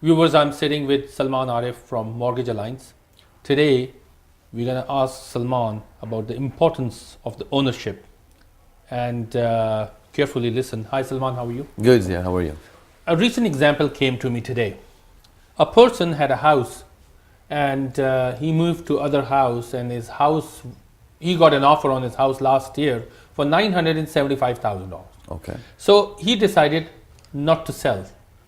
Viewers, I'm sitting with Salman Arif from Mortgage Alliance. Today, we're going to ask Salman about the importance of the ownership and carefully listen. Hi Salman, how are you? Good, yeah, how are you? A recent example came to me today. A person had a house and he moved to other house, and his house, he got an offer on his house last year for $975,000. Okay. So he decided not to sell,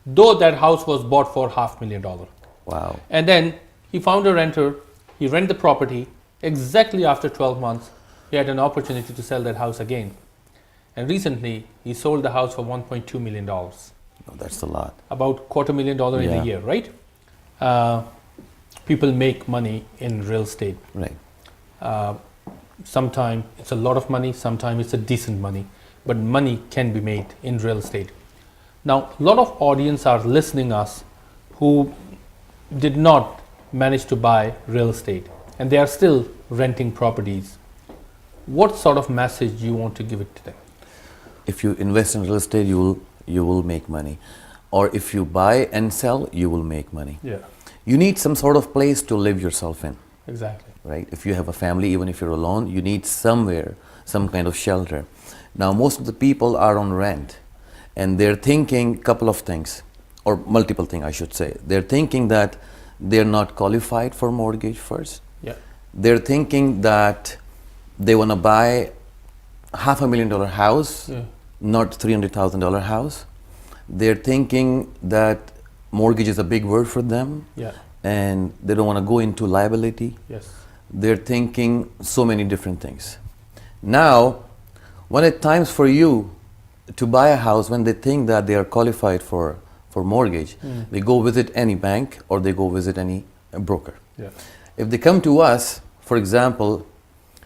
though that house was bought for $500,000. Wow. And then he found a renter, he rented the property. Exactly after 12 months, he had an opportunity to sell that house again. And recently, he sold the house for $1.2 million. Oh, that's a lot. About $250,000 in Yeah. a year, right? People make money in real estate. Right. Sometimes it's a lot of money, sometimes it's a decent money, but money can be made in real estate. Now, a lot of audience are listening us who did not manage to buy real estate, and they are still renting properties. What sort of message you want to give it to them? If you invest in real estate, you will make money. Or if you buy and sell, you will make money. Yeah, You need some sort of place to live yourself in, exactly. right? If you have a family, even if you're alone, you need somewhere, some kind of shelter. Now, most of the people are on rent, and they're thinking a couple of things, or multiple things, I should say. They're thinking that they're not qualified for mortgage first. Yeah, They're thinking that they want to buy $500,000 house, yeah, not $300,000 house. They're thinking that mortgage is a big word for them, yeah, and they don't want to go into liability. yes, They're thinking so many different things. Now, when it's times for you to buy a house, when they think that they are qualified for mortgage, they go visit any bank or they go visit any broker. yeah, If they come to us, for example,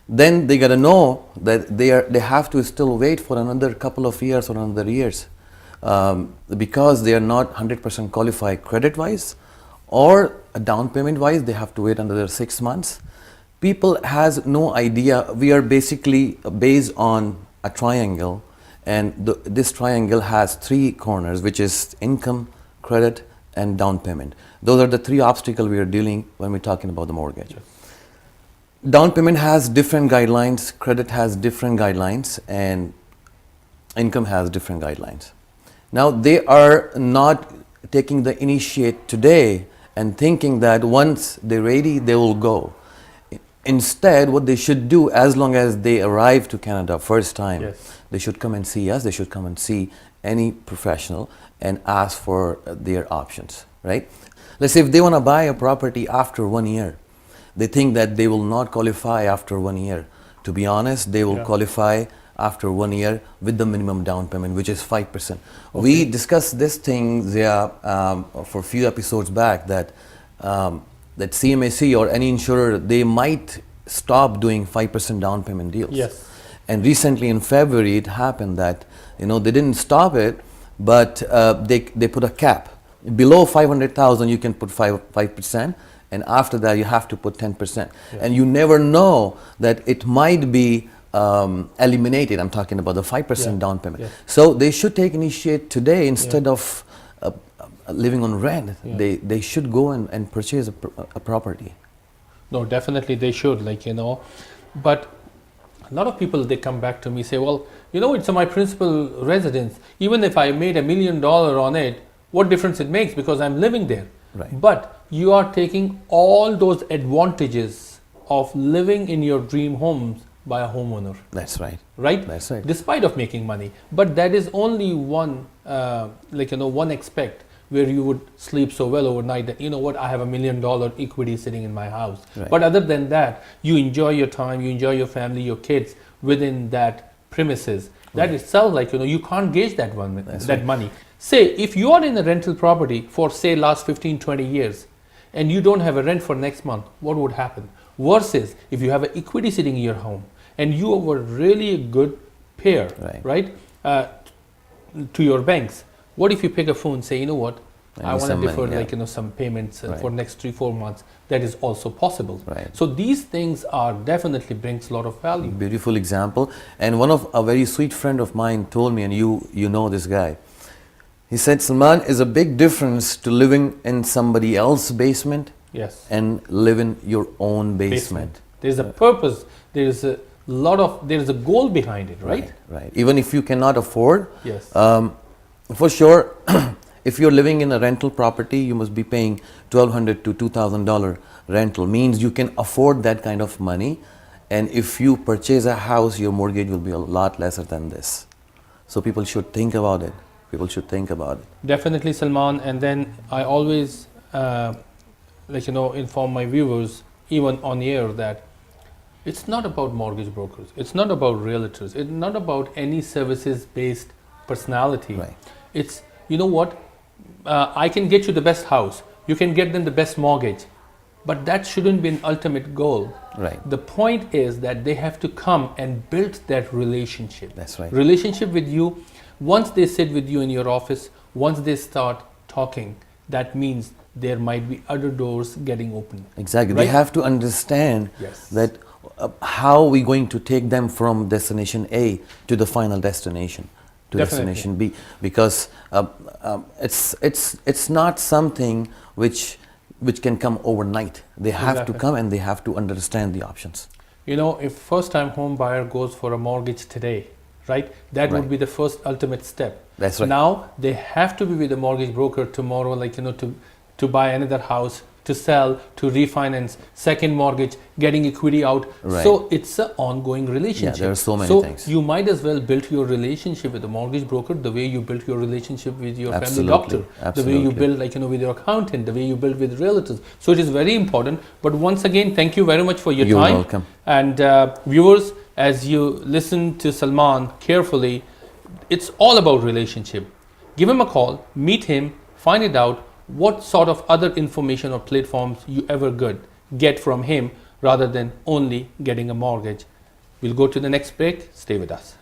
then they gotta know that they have to still wait for another couple of years or another years, because they are not 100% qualified credit-wise, or down payment-wise. They have to wait another 6 months. People has no idea. We are basically based on a triangle, and this triangle has 3 corners, which is income, credit, and down payment. Those are the 3 obstacles we are dealing when we're talking about the mortgage. yes. Down payment has different guidelines, credit has different guidelines, and income has different guidelines. Now, they are not taking the initiate today and thinking that once they're ready, they will go. Instead, what they should do, as long as they arrive to Canada first time, Yes. they should come and see us, they should come and see any professional and ask for their options, right? Let's say if they want to buy a property after 1 year, they think that they will not qualify after 1 year. To be honest, they will Yeah. qualify after 1 year with the minimum down payment, which is 5%. We discussed this thing for a few episodes back, that that CMAC or any insurer, they might stop doing 5% down payment deals. Yes. And recently in February, it happened that they didn't stop it, but they put a cap. Below 500,000, you can put 5%, and after that, you have to put 10%. Yeah. And you never know that it might be eliminated. I'm talking about the 5% Yeah. down payment. Yeah. So they should take initiate today instead of living on rent. Yeah. They should go and purchase a property. No, definitely they should, but a lot of people, they come back to me, say, well, it's my principal residence. Even if I made $1 million on it, what difference it makes, because I'm living there. Right. But you are taking all those advantages of living in your dream homes by a homeowner, That's right. right? That's right. Despite of making money. But that is only one, one aspect where you would sleep so well overnight that, I have $1 million equity sitting in my house. Right. But other than that, you enjoy your time, you enjoy your family, your kids within that premises. That itself, you can't gauge that money. Say, if you are in a rental property for, say, last 15, 20 years, and you don't have a rent for next month, what would happen? Versus if you have an equity sitting in your home, and you were really a good payer, right? To your banks. What if you pick a phone and say, I want to defer some payments for next 3-4 months? That is also possible. Right. So these things are definitely brings a lot of value. Beautiful example. And a very sweet friend of mine told me, and you know this guy. He said, Salman, is a big difference to living in somebody else's basement Yes. and live in your own basement. There's a purpose. There's a there's a goal behind it, right? Right. Even if you cannot afford, Yes. for sure, if you're living in a rental property, you must be paying $1,200 to $2,000 rental. Means you can afford that kind of money. And if you purchase a house, your mortgage will be a lot lesser than this. So people should think about it. People should think about it. Definitely, Salman. And then I always, inform my viewers, even on air, that it's not about mortgage brokers. It's not about realtors. It's not about any services-based personality. Right. It's, you know what, I can get you the best house. You can get them the best mortgage. But that shouldn't be an ultimate goal. Right. The point is that they have to come and build that relationship. That's right. Relationship with you. Once they sit with you in your office, once they start talking, that means there might be other doors getting open. Exactly. Right? They have to understand Yes. that how we going to take them from destination A to the final destination, to Definitely. destination B, because it's not something which can come overnight. They have Exactly. to come and they have to understand the options. You know, if first-time home buyer goes for a mortgage today, right, that Right. would be the first ultimate step. That's right. Now they have to be with a mortgage broker tomorrow, to buy another house, to sell, to refinance, second mortgage, getting equity out. Right. So it's an ongoing relationship. there are so many so things. you might as well build your relationship with the mortgage broker the way you built your relationship with your Absolutely. family doctor, the way you Absolutely. build, with your accountant, the way you build with realtors. So it is very important. But once again, thank you very much for your You're time. welcome. And viewers, as you listen to Salman carefully, it's all about relationship. Give him a call, meet him, find it out what sort of other information or platforms you ever get from him rather than only getting a mortgage. We'll go to the next break. Stay with us.